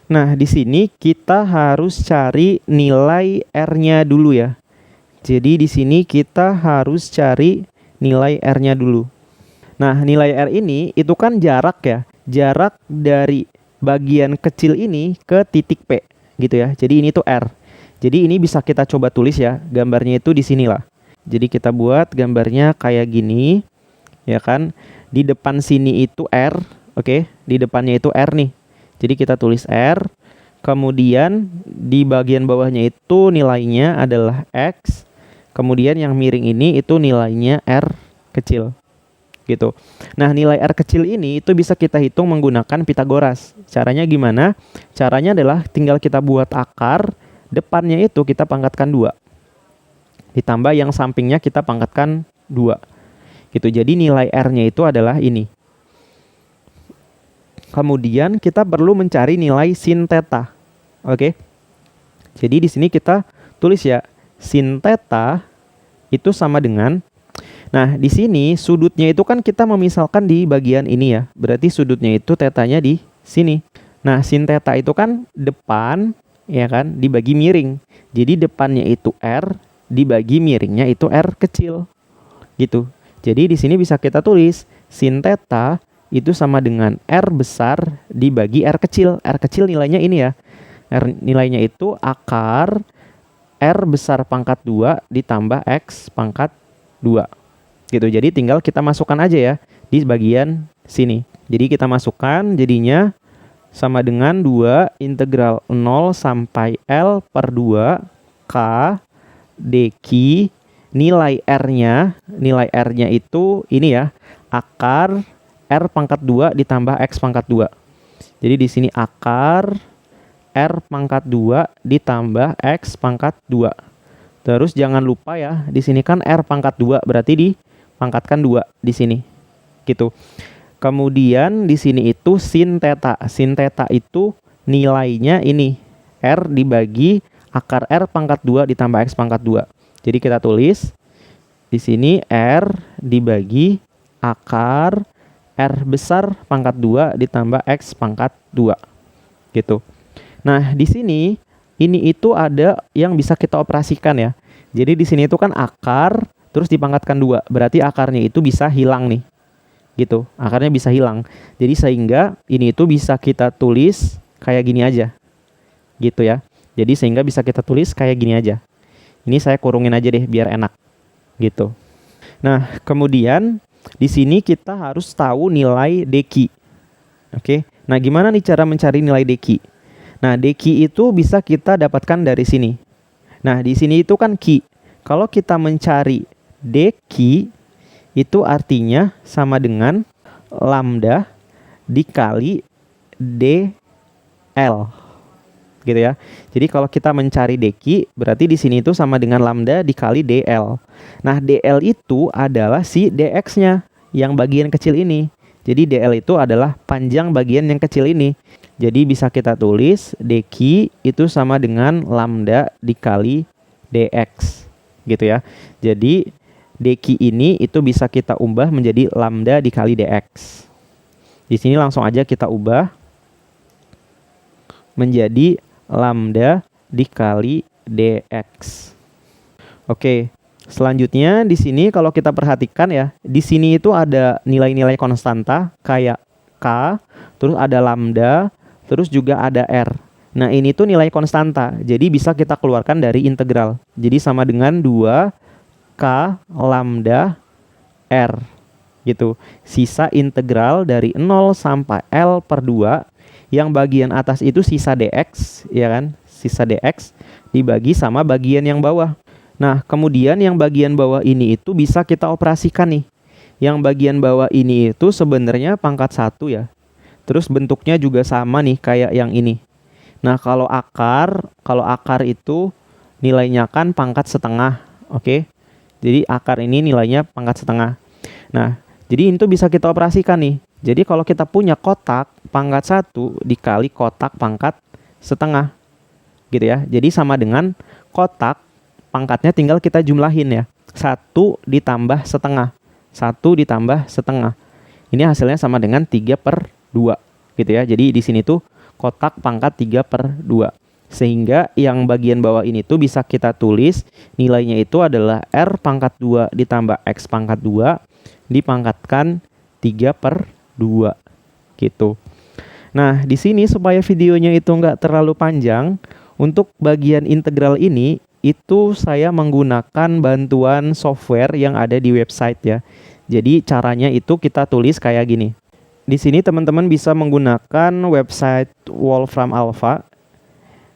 Nah, di sini kita harus cari nilai R-nya dulu ya. Jadi di sini kita harus cari nilai R-nya dulu. Nah, nilai R ini itu kan jarak ya. Jarak dari bagian kecil ini ke titik P gitu ya. Jadi ini tuh R. Jadi ini bisa kita coba tulis ya. Gambarnya itu di sinilah. Jadi kita buat gambarnya kayak gini. Ya kan? Di depan sini itu R, oke? Di depannya itu R nih. Jadi kita tulis R. Kemudian di bagian bawahnya itu nilainya adalah X. Kemudian yang miring ini itu nilainya R kecil. Gitu. Nah, nilai R kecil ini itu bisa kita hitung menggunakan Pitagoras. Caranya gimana? Caranya adalah tinggal kita buat akar, depannya itu kita pangkatkan 2. Ditambah yang sampingnya kita pangkatkan 2. Gitu. Jadi nilai R-nya itu adalah ini. Kemudian kita perlu mencari nilai sin theta. Oke. Jadi di sini kita tulis ya, sin theta itu sama dengan, nah, di sini sudutnya itu kan kita memisalkan di bagian ini ya. Berarti sudutnya itu tetanya di sini. Nah, sin theta itu kan depan, ya kan, dibagi miring. Jadi depannya itu R, dibagi miringnya itu R kecil. Gitu. Jadi di sini bisa kita tulis sin theta itu sama dengan R besar dibagi R kecil. R kecil nilainya ini ya. R nilainya itu akar R besar pangkat 2 ditambah X pangkat 2. Gitu. Jadi tinggal kita masukkan aja ya di bagian sini. Jadi kita masukkan jadinya sama dengan 2 integral 0 sampai L per 2 K dq nilai R-nya itu ini ya, akar R pangkat 2 ditambah X pangkat 2. Jadi di sini akar R pangkat 2 ditambah X pangkat 2. Terus jangan lupa ya, di sini kan R pangkat 2 berarti dipangkatkan 2 di sini. Gitu. Kemudian di sini itu sin theta. Sin theta itu nilainya ini R dibagi akar R pangkat 2 ditambah X pangkat 2. Jadi kita tulis di sini R dibagi akar R besar pangkat 2 ditambah X pangkat 2. Gitu. Nah, di sini ini itu ada yang bisa kita operasikan ya. Jadi di sini itu kan akar terus dipangkatkan 2. Berarti akarnya itu bisa hilang nih. Gitu. Akarnya bisa hilang. Jadi sehingga ini itu bisa kita tulis kayak gini aja. Gitu ya. Jadi sehingga bisa kita tulis kayak gini aja. Ini saya kurungin aja deh biar enak. Gitu. Nah, kemudian di sini kita harus tahu nilai dq. Oke. Nah, gimana nih cara mencari nilai dq? Nah, dq itu bisa kita dapatkan dari sini. Nah, di sini itu kan q. Kalau kita mencari dq itu artinya sama dengan lambda dikali dl. Gitu ya. Jadi kalau kita mencari dq berarti di sini itu sama dengan lambda dikali dl. Nah, dl itu adalah si dx-nya yang bagian kecil ini. Jadi dl itu adalah panjang bagian yang kecil ini. Jadi bisa kita tulis dq itu sama dengan lambda dikali dx. Gitu ya. Jadi dq ini itu bisa kita ubah menjadi lambda dikali dx. Di sini langsung aja kita ubah menjadi lambda dikali dx. Oke, selanjutnya di sini kalau kita perhatikan ya, di sini itu ada nilai-nilai konstanta kayak k, terus ada lambda, terus juga ada r. Nah, ini tuh nilai konstanta. Jadi bisa kita keluarkan dari integral. Jadi sama dengan 2K lambda R. Gitu. Sisa integral dari 0 sampai L per 2. Yang bagian atas itu sisa dx, ya kan? Sisa dx dibagi sama bagian yang bawah. Nah, kemudian yang bagian bawah ini itu bisa kita operasikan nih. Yang bagian bawah ini itu sebenarnya pangkat 1 ya. Terus bentuknya juga sama nih kayak yang ini. Nah, kalau akar itu nilainya kan pangkat setengah, oke? Jadi akar ini nilainya pangkat setengah. Nah, jadi itu bisa kita operasikan nih. Jadi kalau kita punya kotak pangkat 1 dikali kotak pangkat setengah, gitu ya. Jadi sama dengan kotak pangkatnya tinggal kita jumlahin ya. 1 ditambah setengah. 1 ditambah setengah. Ini hasilnya sama dengan 3/2, gitu ya. Jadi di sini tuh kotak pangkat 3/2. Sehingga yang bagian bawah ini tuh bisa kita tulis nilainya itu adalah R pangkat 2 ditambah X pangkat 2 dipangkatkan 3/2 gitu. Nah, di sini supaya videonya itu nggak terlalu panjang, untuk bagian integral ini itu saya menggunakan bantuan software yang ada di website ya. Jadi caranya itu kita tulis kayak gini. Di sini teman-teman bisa menggunakan website Wolfram Alpha.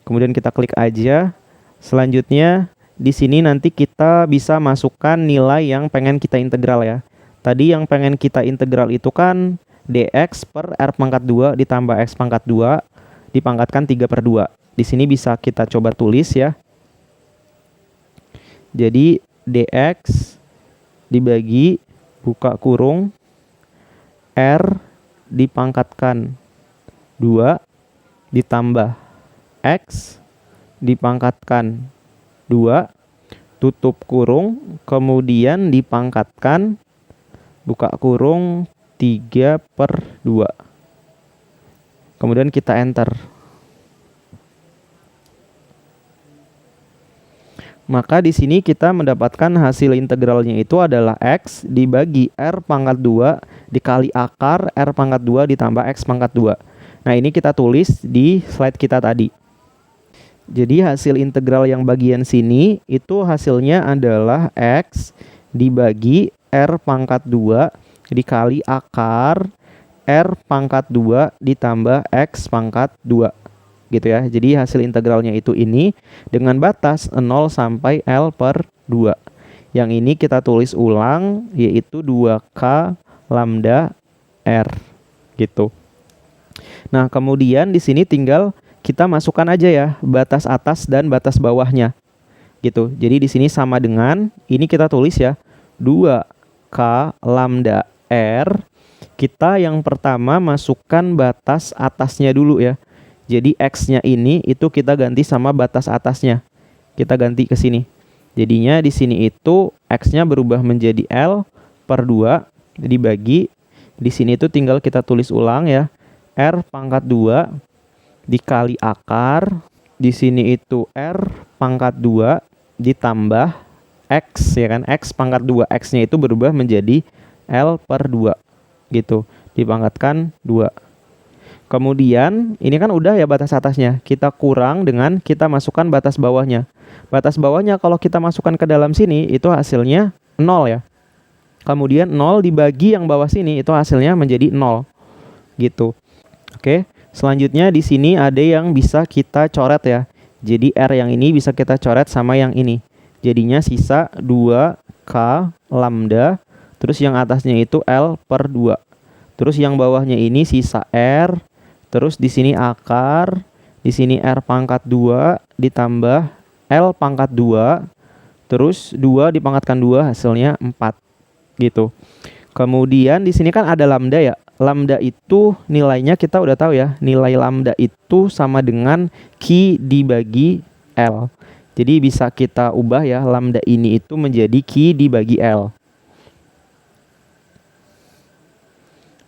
Kemudian kita klik aja. Selanjutnya di sini nanti kita bisa masukkan nilai yang pengen kita integral ya. Tadi yang pengen kita integral itu kan dx per R pangkat 2 ditambah X pangkat 2 dipangkatkan 3/2. Di sini bisa kita coba tulis ya. Jadi dx dibagi buka kurung R dipangkatkan 2 ditambah X dipangkatkan 2 tutup kurung kemudian dipangkatkan buka kurung 3/2. Kemudian kita enter. Maka di sini kita mendapatkan hasil integralnya itu adalah X dibagi R pangkat 2 dikali akar R pangkat 2 ditambah X pangkat 2. Nah, ini kita tulis di slide kita tadi. Jadi hasil integral yang bagian sini itu hasilnya adalah X dibagi R pangkat 2 dikali akar R pangkat 2 ditambah X pangkat 2. Gitu ya. Jadi hasil integralnya itu ini dengan batas 0 sampai L/2. Yang ini kita tulis ulang yaitu 2K lambda R gitu. Nah, kemudian di sini tinggal kita masukkan aja ya batas atas dan batas bawahnya. Gitu. Jadi di sini sama dengan ini kita tulis ya 2K lambda R. Kita yang pertama masukkan batas atasnya dulu ya. Jadi X-nya ini itu kita ganti sama batas atasnya. Kita ganti ke sini. Jadinya di sini itu X-nya berubah menjadi L/2 dibagi. Di sini itu tinggal kita tulis ulang ya. R pangkat 2 dikali akar. Di sini itu R pangkat 2 ditambah X ya kan. X pangkat 2. X-nya itu berubah menjadi L/2 gitu. Dipangkatkan 2. Kemudian ini kan udah ya batas atasnya. Kita kurang dengan kita masukkan batas bawahnya. Batas bawahnya kalau kita masukkan ke dalam sini itu hasilnya 0 ya. Kemudian 0 dibagi yang bawah sini itu hasilnya menjadi 0. Gitu. Oke. Selanjutnya di sini ada yang bisa kita coret ya. Jadi R yang ini bisa kita coret sama yang ini. Jadinya sisa 2K lambda. Terus yang atasnya itu L/2. Terus yang bawahnya ini sisa R. Terus di sini akar. Di sini R pangkat 2 ditambah L pangkat 2. Terus 2 dipangkatkan 2 hasilnya 4. Gitu. Kemudian di sini kan ada lambda ya. Lambda itu nilainya kita udah tahu ya. Nilai lambda itu sama dengan Q dibagi L. Jadi bisa kita ubah ya lambda ini itu menjadi Q dibagi L.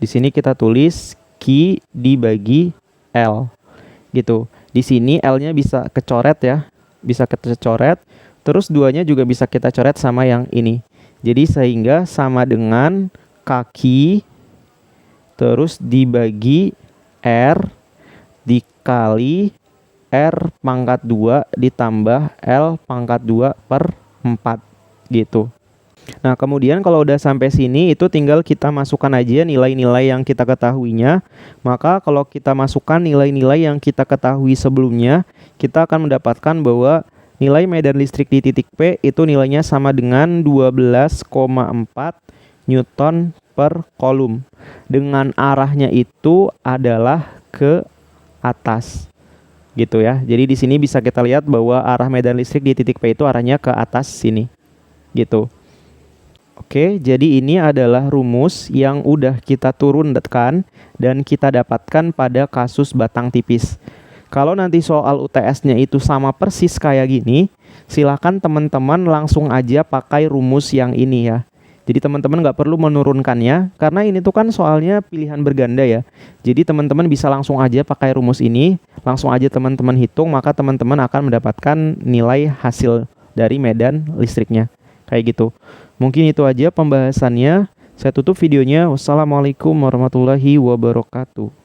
Di sini kita tulis Q dibagi L. Gitu. Di sini L-nya bisa kecoret ya. Bisa kecoret. Terus 2-nya juga bisa kita coret sama yang ini. Jadi sehingga sama dengan kaki terus dibagi R dikali R pangkat 2 ditambah L pangkat 2/4 gitu. Nah, kemudian kalau udah sampai sini itu tinggal kita masukkan aja nilai-nilai yang kita ketahuinya. Maka kalau kita masukkan nilai-nilai yang kita ketahui sebelumnya, kita akan mendapatkan bahwa nilai medan listrik di titik P itu nilainya sama dengan 12,4 Newton per kolom. Dengan arahnya itu adalah ke atas. Gitu ya. Jadi di sini bisa kita lihat bahwa arah medan listrik di titik P itu arahnya ke atas sini. Gitu. Oke, jadi ini adalah rumus yang udah kita turunkan dan kita dapatkan pada kasus batang tipis. Kalau nanti soal UTS-nya itu sama persis kayak gini, silakan teman-teman langsung aja pakai rumus yang ini ya. Jadi teman-teman nggak perlu menurunkannya, karena ini tuh kan soalnya pilihan berganda ya. Jadi teman-teman bisa langsung aja pakai rumus ini, langsung aja teman-teman hitung, maka teman-teman akan mendapatkan nilai hasil dari medan listriknya. Kayak gitu. Mungkin itu aja pembahasannya. Saya tutup videonya. Wassalamualaikum warahmatullahi wabarakatuh.